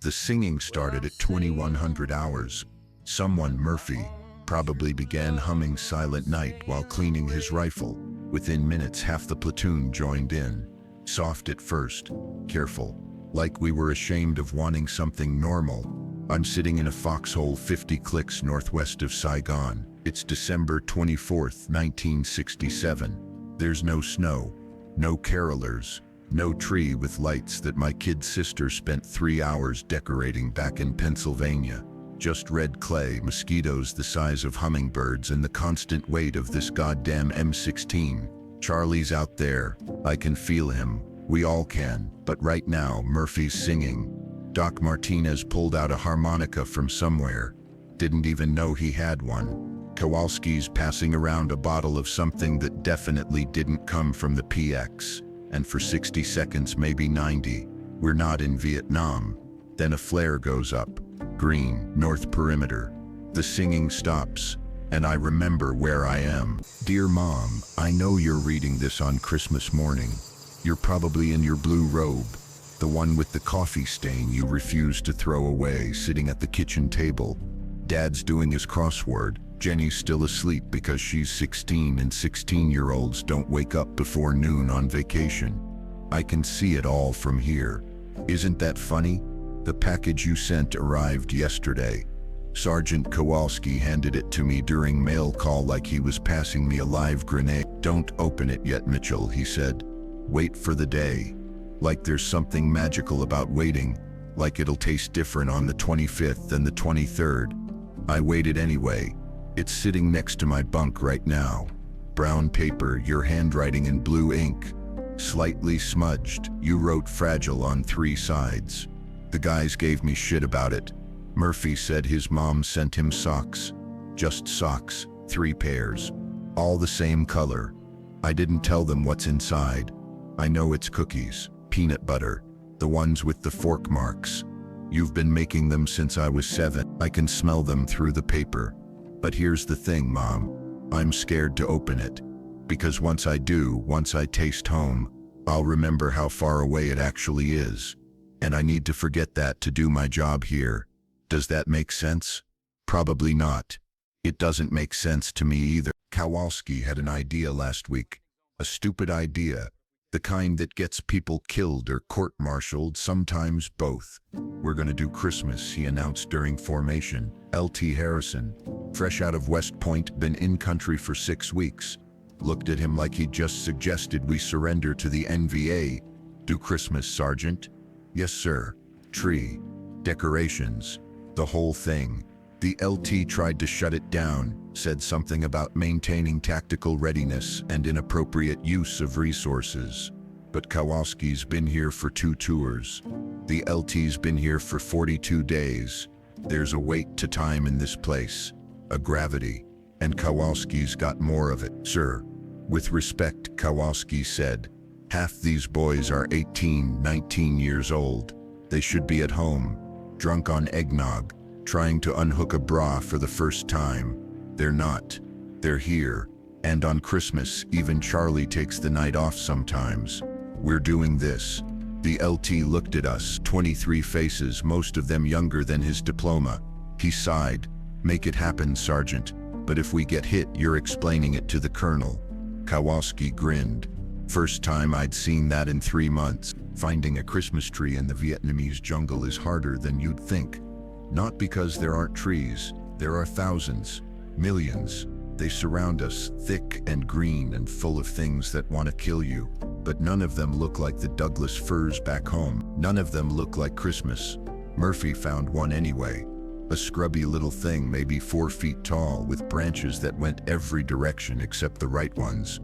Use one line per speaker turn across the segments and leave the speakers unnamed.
The singing started at 2100 hours. Someone, Murphy, probably began humming Silent Night while cleaning his rifle. Within minutes, half the platoon joined in. Soft at first, careful, like we were ashamed of wanting something normal. I'm sitting in a foxhole 50 clicks northwest of Saigon. It's December 24th, 1967. There's no snow, no carolers, no tree with lights that my kid sister spent 3 hours decorating back in Pennsylvania. Just red clay, mosquitoes the size of hummingbirds, and the constant weight of this goddamn M16. Charlie's out there. I can feel him. We all can. But right now, Murphy's singing. Doc Martinez pulled out a harmonica from somewhere. Didn't even know he had one. Kowalski's passing around a bottle of something that definitely didn't come from the PX. And for 60 seconds, maybe 90, we're not in Vietnam. Then a flare goes up. Green, north perimeter. The singing stops, and I remember where I am. Dear Mom, I know you're reading this on Christmas morning. You're probably in your blue robe, the one with the coffee stain you refuse to throw away, sitting at the kitchen table. Dad's doing his crossword. Jenny's still asleep because she's 16 and 16-year-olds don't wake up before noon on vacation. I can see it all from here. Isn't that funny? The package you sent arrived yesterday. Sergeant Kowalski handed it to me during mail call like he was passing me a live grenade. Don't open it yet, Mitchell, he said. Wait for the day. Like there's something magical about waiting, like it'll taste different on the 25th and the 23rd. I waited anyway. It's sitting next to my bunk right now. Brown paper, your handwriting in blue ink. Slightly smudged. You wrote fragile on 3 sides. The guys gave me shit about it. Murphy said his mom sent him socks. Just socks, 3 pairs. All the same color. I didn't tell them what's inside. I know it's cookies, peanut butter, the ones with the fork marks. You've been making them since I was 7. I can smell them through the paper. But here's the thing, Mom. I'm scared to open it. Because once I do, once I taste home, I'll remember how far away it actually is. And I need to forget that to do my job here. Does that make sense? Probably not. It doesn't make sense to me either. Kowalski had an idea last week. A stupid idea. The kind that gets people killed or court-martialed, sometimes both. We're gonna do Christmas, he announced during formation. L.T. Harrison, fresh out of West Point, been in country for 6 weeks. Looked at him like he'd just suggested we surrender to the NVA. Do Christmas, Sergeant? Yes, sir. Tree. Decorations. The whole thing. The LT tried to shut it down, said something about maintaining tactical readiness and inappropriate use of resources. But Kowalski's been here for 2 tours. The LT's been here for 42 days. There's a weight to time in this place. A gravity. And Kowalski's got more of it. Sir. With respect, Kowalski said. Half these boys are 18, 19 years old. They should be at home, drunk on eggnog, trying to unhook a bra for the first time. They're not. They're here. And on Christmas, even Charlie takes the night off sometimes. We're doing this. The LT looked at us, 23 faces, most of them younger than his diploma. He sighed. Make it happen, Sergeant. But if we get hit, you're explaining it to the colonel. Kowalski grinned. First time I'd seen that in 3 months. Finding a Christmas tree in the Vietnamese jungle is harder than you'd think. Not because there aren't trees. There are thousands, millions. They surround us, thick and green and full of things that want to kill you. But none of them look like the Douglas firs back home. None of them look like Christmas. Murphy found one anyway. A scrubby little thing, maybe 4 feet tall, with branches that went every direction except the right ones.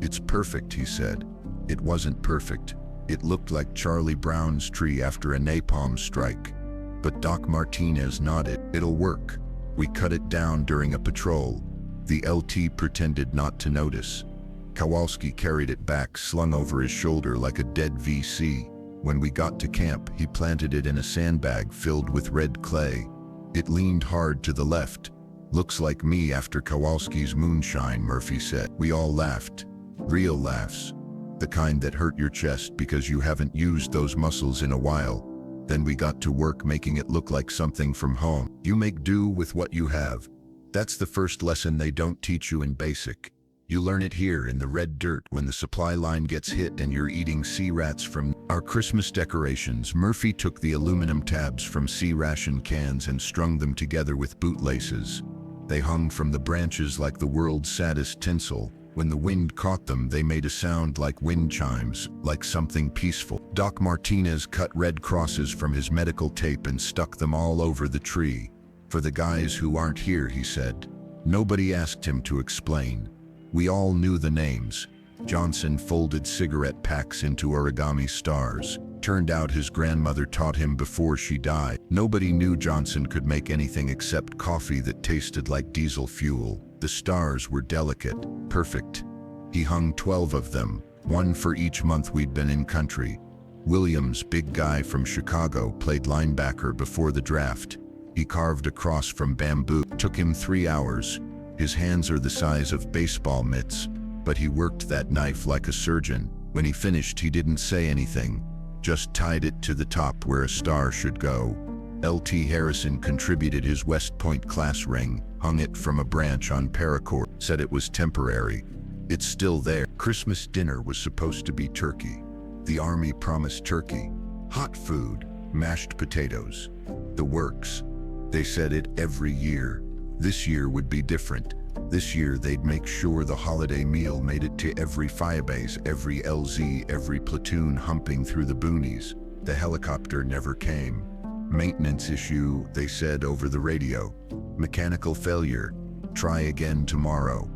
It's perfect, he said. It wasn't perfect. It looked like Charlie Brown's tree after a napalm strike. But Doc Martinez nodded. It'll work. We cut it down during a patrol. The LT pretended not to notice. Kowalski carried it back, slung over his shoulder like a dead VC. When we got to camp, he planted it in a sandbag filled with red clay. It leaned hard to the left. Looks like me after Kowalski's moonshine, Murphy said. We all laughed. Real laughs. The kind that hurt your chest because you haven't used those muscles in a while. Then we got to work making it look like something from home. You make do with what you have. That's the first lesson they don't teach you in basic. You learn it here in the red dirt when the supply line gets hit and you're eating sea rats from our Christmas decorations. Murphy took the aluminum tabs from sea ration cans and strung them together with bootlaces. They hung from the branches like the world's saddest tinsel. When the wind caught them, they made a sound like wind chimes, like something peaceful. Doc Martinez cut red crosses from his medical tape and stuck them all over the tree. For the guys who aren't here, he said. Nobody asked him to explain. We all knew the names. Johnson folded cigarette packs into origami stars. Turned out his grandmother taught him before she died. Nobody knew Johnson could make anything except coffee that tasted like diesel fuel. The stars were delicate, perfect. He hung 12 of them, one for each month we'd been in country. Williams, big guy from Chicago, played linebacker before the draft. He carved a cross from bamboo. Took him 3 hours. His hands are the size of baseball mitts, but he worked that knife like a surgeon. When he finished, he didn't say anything, just tied it to the top where a star should go. L.T. Harrison contributed his West Point class ring, hung it from a branch on paracord, said it was temporary. It's still there. Christmas dinner was supposed to be turkey. The Army promised turkey, hot food, mashed potatoes, the works. They said it every year. This year would be different. This year they'd make sure the holiday meal made it to every Firebase, every LZ, every platoon humping through the boonies. The helicopter never came. Maintenance issue, they said over the radio. Mechanical failure. Try again tomorrow.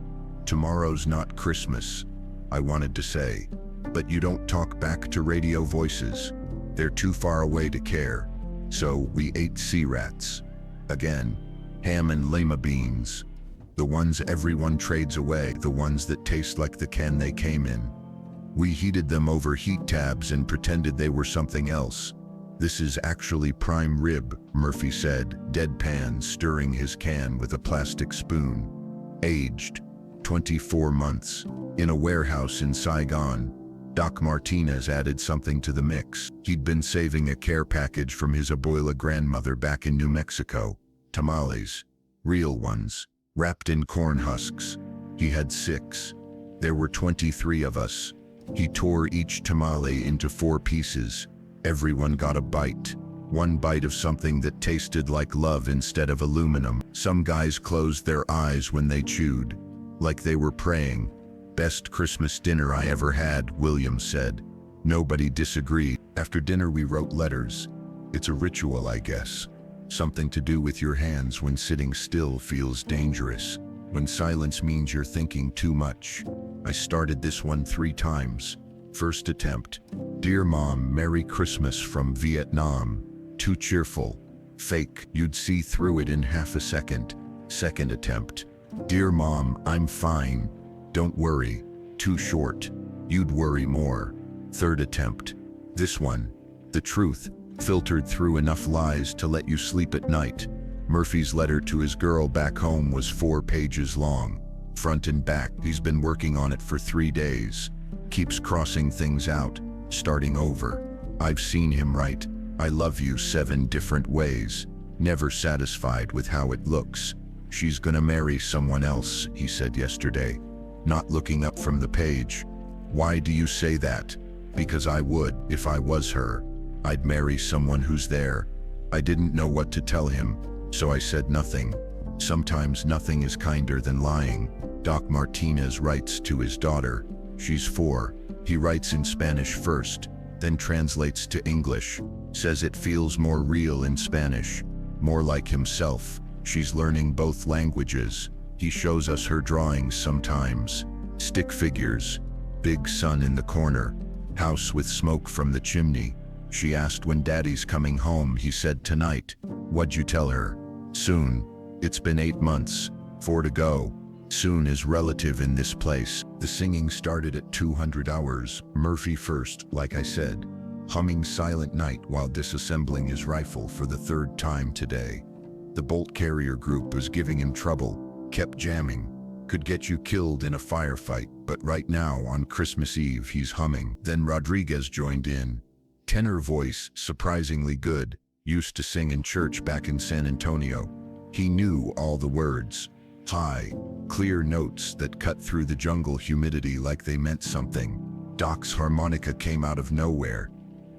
Tomorrow's not Christmas, I wanted to say. But you don't talk back to radio voices. They're too far away to care. So we ate sea rats. Again. Ham and lima beans. The ones everyone trades away, the ones that taste like the can they came in. We heated them over heat tabs and pretended they were something else. This is actually prime rib, Murphy said, deadpan, stirring his can with a plastic spoon. Aged 24 months. In a warehouse in Saigon. Doc Martinez added something to the mix. He'd been saving a care package from his abuela grandmother back in New Mexico. Tamales. Real ones. Wrapped in corn husks. He had 6. There were 23 of us. He tore each tamale into 4 pieces. Everyone got a bite. One bite of something that tasted like love instead of aluminum. Some guys closed their eyes when they chewed, like they were praying. Best Christmas dinner I ever had, Williams said. Nobody disagreed. After dinner we wrote letters. It's a ritual, I guess. Something to do with your hands when sitting still feels dangerous. When silence means you're thinking too much. I started this one 3 times. First attempt. Dear Mom, Merry Christmas from Vietnam. Too cheerful. Fake. You'd see through it in half a second. Second attempt. Dear Mom, I'm fine. Don't worry. Too short. You'd worry more. Third attempt. This one. The truth. Filtered through enough lies to let you sleep at night. Murphy's letter to his girl back home was 4 pages long. Front and back. He's been working on it for 3 days. Keeps crossing things out, starting over. I've seen him write, I love you 7 different ways. Never satisfied with how it looks. She's gonna marry someone else, he said yesterday. Not looking up from the page. Why do you say that? Because I would, if I was her. I'd marry someone who's there. I didn't know what to tell him, so I said nothing. Sometimes nothing is kinder than lying. Doc Martinez writes to his daughter. She's 4. He writes in Spanish first, then translates to English. Says it feels more real in Spanish, more like himself. She's learning both languages. He shows us her drawings sometimes. Stick figures. Big sun in the corner. House with smoke from the chimney. She asked when Daddy's coming home. He said tonight. What'd you tell her? Soon. It's been 8 months. 4 to go. Soon is relative in this place. The singing started at 200 hours. Murphy first, like I said. Humming Silent Night while disassembling his rifle for the 3rd time today. The bolt carrier group was giving him trouble. Kept jamming. Could get you killed in a firefight, but right now on Christmas Eve he's humming. Then Rodriguez joined in. Tenor voice, surprisingly good, used to sing in church back in San Antonio. He knew all the words. High, clear notes that cut through the jungle humidity like they meant something. Doc's harmonica came out of nowhere.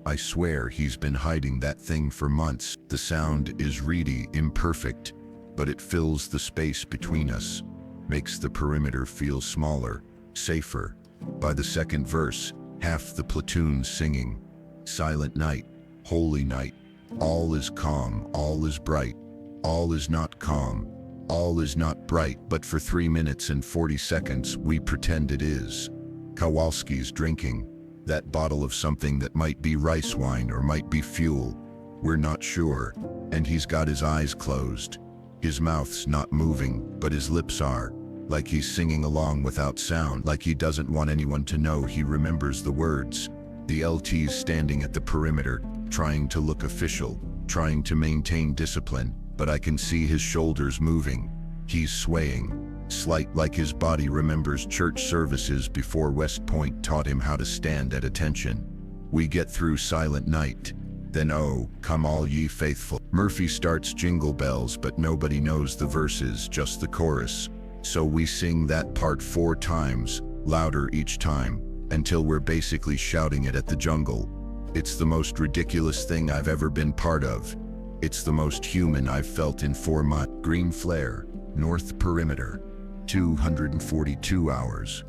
I swear he's been hiding that thing for months. The sound is reedy, imperfect, but it fills the space between us, makes the perimeter feel smaller, safer. By the second verse, half the platoon singing. Silent night, holy night. All is calm, all is bright. All is not calm, all is not bright, but for 3 minutes and 40 seconds we pretend it is. Kowalski's drinking that bottle of something that might be rice wine or might be fuel. We're not sure, and he's got his eyes closed. His mouth's not moving, but his lips are, like he's singing along without sound, like he doesn't want anyone to know he remembers the words. The LT's standing at the perimeter, trying to look official, trying to maintain discipline, but I can see his shoulders moving. He's swaying, slight, like his body remembers church services before West Point taught him how to stand at attention. We get through Silent Night. Then oh, come all ye faithful. Murphy starts Jingle Bells, but nobody knows the verses, just the chorus. So we sing that part 4 times, louder each time, until we're basically shouting it at the jungle. It's the most ridiculous thing I've ever been part of. It's the most human I've felt in 4 months. Green flare, North Perimeter, 242 hours.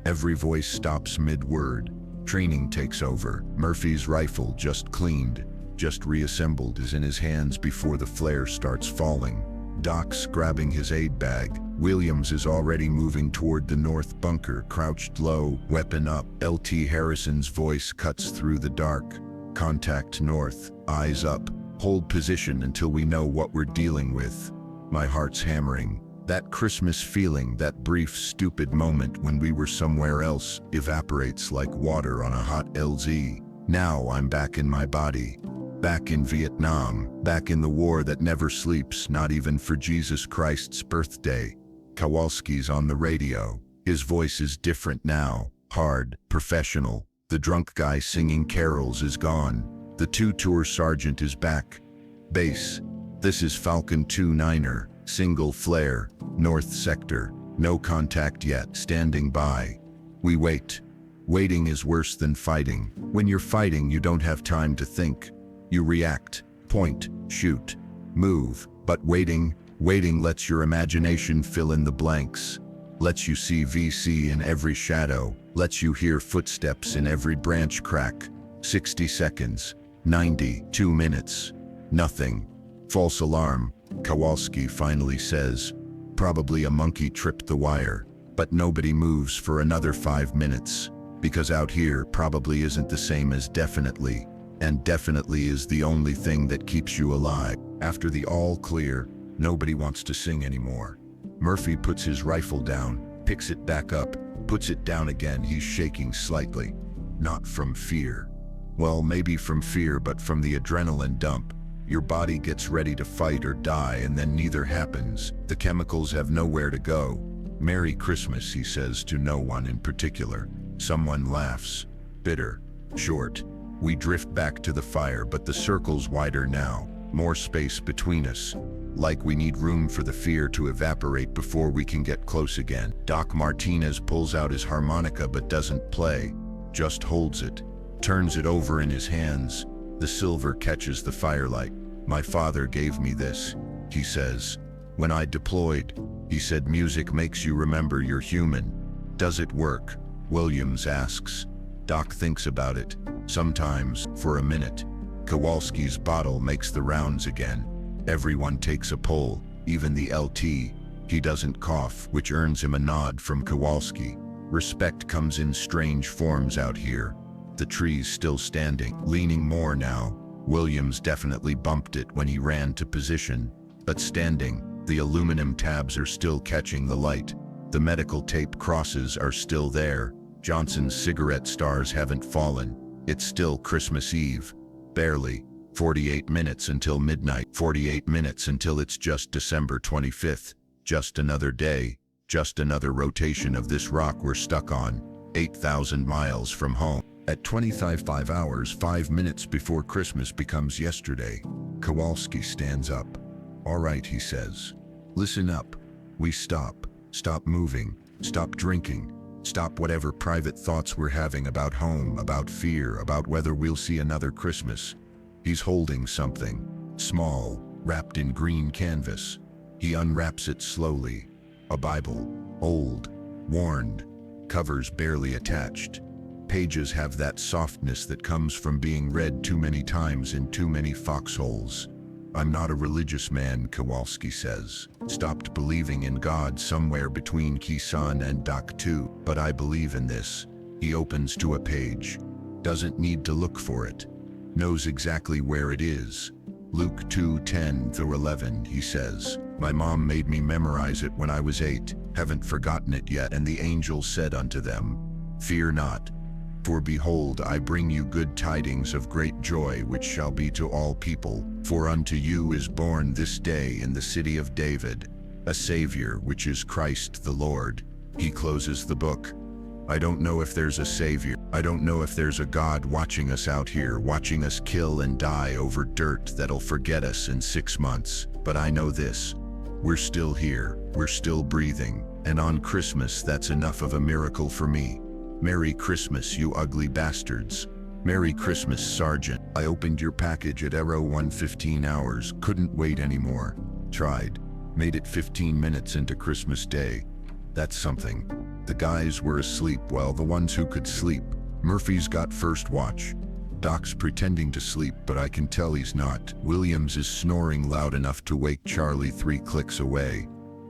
Every voice stops mid-word. Training takes over. Murphy's rifle just cleaned, just reassembled, is in his hands before the flare starts falling. Doc's grabbing his aid bag. Williams is already moving toward the north bunker, crouched low, weapon up. LT Harrison's voice cuts through the dark. Contact north, eyes up. Hold position until we know what we're dealing with. My heart's hammering. That Christmas feeling, that brief, stupid moment when we were somewhere else, evaporates like water on a hot LZ. Now I'm back in my body. Back in Vietnam, back in the war that never sleeps, not even for Jesus Christ's birthday. Kowalski's on the radio. His voice is different now, hard, professional. The drunk guy singing carols is gone. The 2-tour sergeant is back. Base, this is Falcon 2-9er, single flare, north sector, no contact yet, standing by. We wait. Waiting is worse than fighting. When you're fighting, you don't have time to think. You react, point, shoot, move. But waiting lets your imagination fill in the blanks, lets you see VC in every shadow, lets you hear footsteps in every branch crack. 60 seconds, 90, 2 minutes, nothing. False alarm, Kowalski finally says. Probably a monkey tripped the wire, but nobody moves for another 5 minutes, because out here probably isn't the same as definitely. And definitely is the only thing that keeps you alive. After the all clear, nobody wants to sing anymore. Murphy puts his rifle down, picks it back up, puts it down again. He's shaking slightly. Not from fear. Well, maybe from fear, but from the adrenaline dump. Your body gets ready to fight or die, and then neither happens. The chemicals have nowhere to go. Merry Christmas, he says to no one in particular. Someone laughs. Bitter. Short. We drift back to the fire, but the circle's wider now, more space between us. Like we need room for the fear to evaporate before we can get close again. Doc Martinez pulls out his harmonica but doesn't play, just holds it, turns it over in his hands. The silver catches the firelight. My father gave me this, he says. When I deployed, he said music makes you remember you're human. Does it work? Williams asks. Doc thinks about it. Sometimes, for a minute. Kowalski's bottle makes the rounds again. Everyone takes a pull, even the LT. He doesn't cough, which earns him a nod from Kowalski. Respect comes in strange forms out here. The tree's still standing, leaning more now. Williams definitely bumped it when he ran to position. But standing, the aluminum tabs are still catching the light. The medical tape crosses are still there. Johnson's cigarette stars haven't fallen. It's still Christmas Eve. Barely. 48 minutes until midnight. 48 minutes until it's just December 25th. Just another day. Just another rotation of this rock we're stuck on. 8,000 miles from home. At 25 hours, 5 minutes before Christmas becomes yesterday, Kowalski stands up. "All right," he says. "Listen up. We stop. Stop moving. Stop drinking. Stop whatever private thoughts we're having about home, about fear, about whether we'll see another Christmas." He's holding something, small, wrapped in green canvas. He unwraps it slowly. A Bible, old, worn, covers barely attached. Pages have that softness that comes from being read too many times in too many foxholes. "I'm not a religious man," Kowalski says. "Stopped believing in God somewhere between Kisan and Dak 2, but I believe in this." He opens to a page. Doesn't need to look for it. Knows exactly where it is. Luke 2:10-11, he says. "My mom made me memorize it when I was 8. Haven't forgotten it yet. And the angel said unto them, Fear not. For behold, I bring you good tidings of great joy, which shall be to all people. For unto you is born this day in the city of David a Savior, which is Christ the Lord." He closes the book. "I don't know if there's a Savior. I don't know if there's a God watching us out here, watching us kill and die over dirt that'll forget us in 6 months. But I know this. We're still here. We're still breathing. And on Christmas, that's enough of a miracle for me. Merry Christmas, you ugly bastards. Merry Christmas, Sergeant. I opened your package at 1:15 hours. Couldn't wait anymore. Tried. Made it 15 minutes into Christmas Day. That's something. The guys were asleep, well, the ones who could sleep. Murphy's got first watch. Doc's pretending to sleep, but I can tell he's not. Williams is snoring loud enough to wake Charlie 3 clicks away.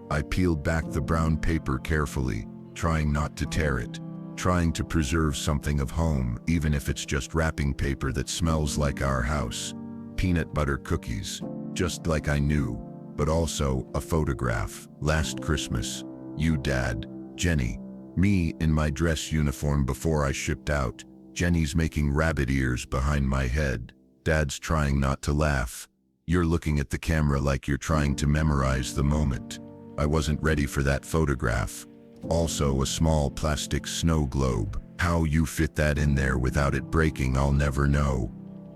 I peeled back the brown paper carefully, trying not to tear it. Trying to preserve something of home, even if it's just wrapping paper that smells like our house. Peanut butter cookies, just like I knew, but also a photograph. Last Christmas. You, Dad, Jenny, me in my dress uniform before I shipped out. Jenny's making rabbit ears behind my head. Dad's trying not to laugh. You're looking at the camera like you're trying to memorize the moment. I wasn't ready for that photograph. Also a small plastic snow globe. How you fit that in there without it breaking, I'll never know.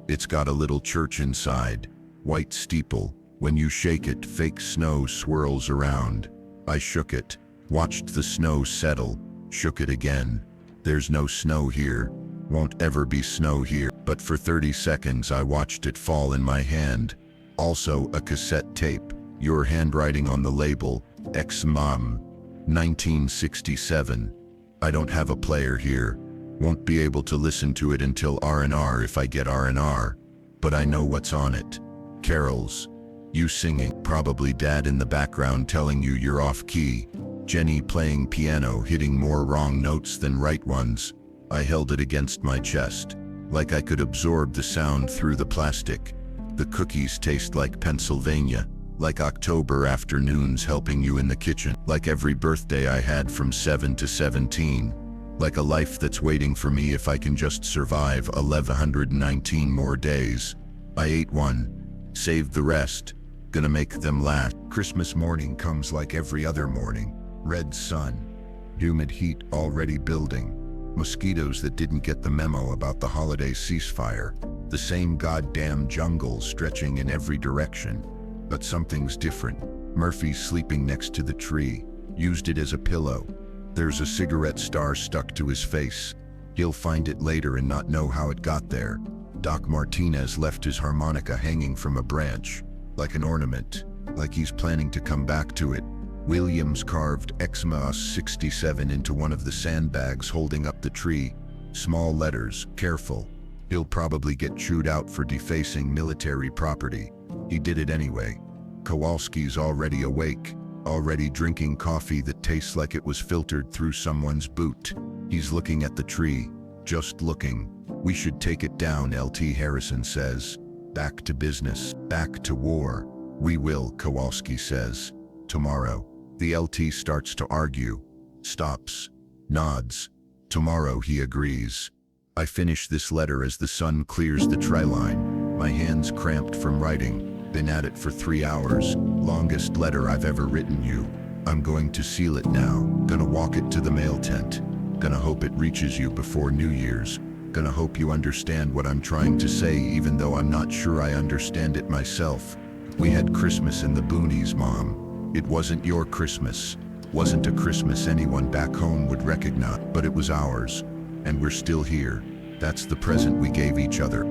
It's got a little church inside. White steeple. When you shake it, fake snow swirls around. I shook it. Watched the snow settle. Shook it again. There's no snow here. Won't ever be snow here. But for 30 seconds I watched it fall in my hand. Also a cassette tape. Your handwriting on the label. Ex-Mom. 1967. I don't have a player here. Won't be able to listen to it until R&R if I get R&R. But I know what's on it. Carols. You singing. Probably Dad in the background telling you you're off key. Jenny playing piano, hitting more wrong notes than right ones. I held it against my chest, like I could absorb the sound through the plastic. The cookies taste like Pennsylvania. Like October afternoons helping you in the kitchen. Like every birthday I had from 7 to 17. Like a life that's waiting for me if I can just survive 1119 more days. I ate one. Saved the rest. Gonna make them last. Christmas morning comes like every other morning. Red sun. Humid heat already building. Mosquitoes that didn't get the memo about the holiday ceasefire. The same goddamn jungle stretching in every direction. But something's different. Murphy's sleeping next to the tree. Used it as a pillow. There's a cigarette star stuck to his face. He'll find it later and not know how it got there. Doc Martinez left his harmonica hanging from a branch. Like an ornament. Like he's planning to come back to it. Williams carved Xmas 67 into one of the sandbags holding up the tree. Small letters, careful. He'll probably get chewed out for defacing military property. He did it anyway. Kowalski's already awake, already drinking coffee that tastes like it was filtered through someone's boot. He's looking at the tree, just looking. We should take it down, LT Harrison says. Back to business, back to war. We will, Kowalski says. Tomorrow. The LT starts to argue. Stops. Nods. Tomorrow, he agrees. I finish this letter as the sun clears the tri-line. My hands cramped from writing. Been at it for 3 hours. Longest letter I've ever written you. I'm going to seal it now. Gonna walk it to the mail tent. Gonna hope it reaches you before New Year's. gonna hope you understand what I'm trying to say, even though I'm not sure I understand it myself. We had Christmas in the boonies, Mom. It wasn't your Christmas. Wasn't a Christmas anyone back home would recognize, but it was ours. And we're still here. That's the present we gave each other.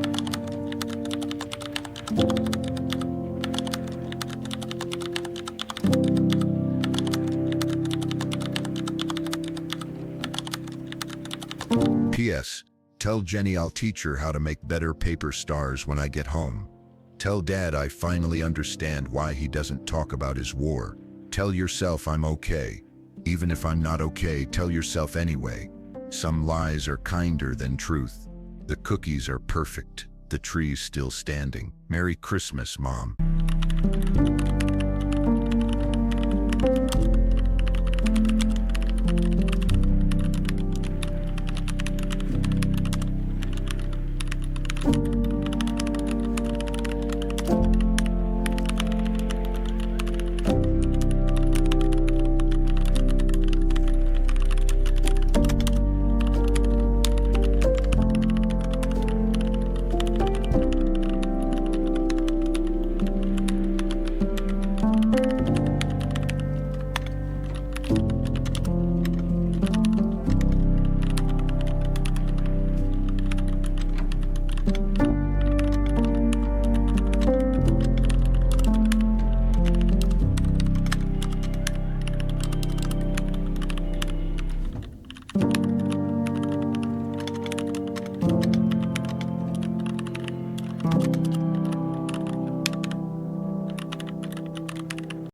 P.S. Tell Jenny I'll teach her how to make better paper stars when I get home. Tell Dad I finally understand why he doesn't talk about his war. Tell yourself I'm okay. Even if I'm not okay, tell yourself anyway. Some lies are kinder than truth. The cookies are perfect. The tree's still standing. Merry Christmas, Mom.